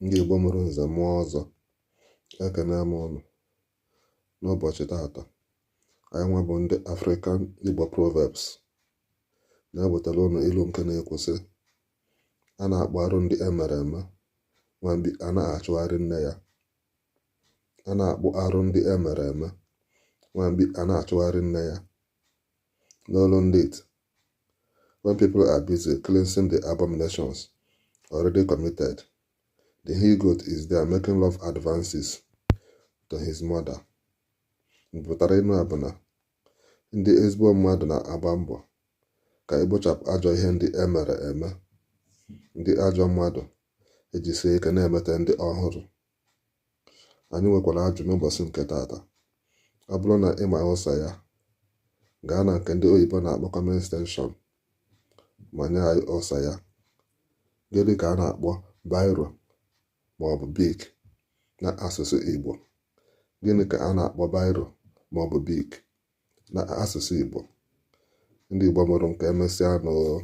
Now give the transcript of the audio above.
Ndị Igbo mụrụ nze mụọ ọzọ, ekene m unu. N'ụbọchị tata, anyị nwa bụ ndị African Igbo Proverbs na-ewetara unu ilu nke na-ekwusị: a na-akpọ arụ ndị emere eme, nwambi a na-achụgharị nne ya. A na-akpọ arụ ndị emere eme, nwambi a na-achụgharị nne ya. N'olu ndị it, when people are busy cleansing the abominations already committed, the he-goat is there making love advances to his mother. Mpụtara ịnụ a bụ na ndị ezigbo mmadụ na-agba mbọ ka egbochapụ ajọ ihe ndị emere eme. Ndị ajọ mmadụ ejisie ike na-emete ndị ọhụrụ. Anyị nwekwara ajụ n'ụbọchị nke tata. Ọ bụrụ na ịma ụsa ya, gaa na nke ndị oyibo na-akpọ comment section ma nye anyị ụsa ya. Gịnị ka a na-akpọ biro maọbụ bik na asụsụ Igbo? Gịnị ka a na-akpọ biro maọbụ bik na asụsụ Igbo? Ndị Igbo mụrụ nke emesịa n'ụlọ.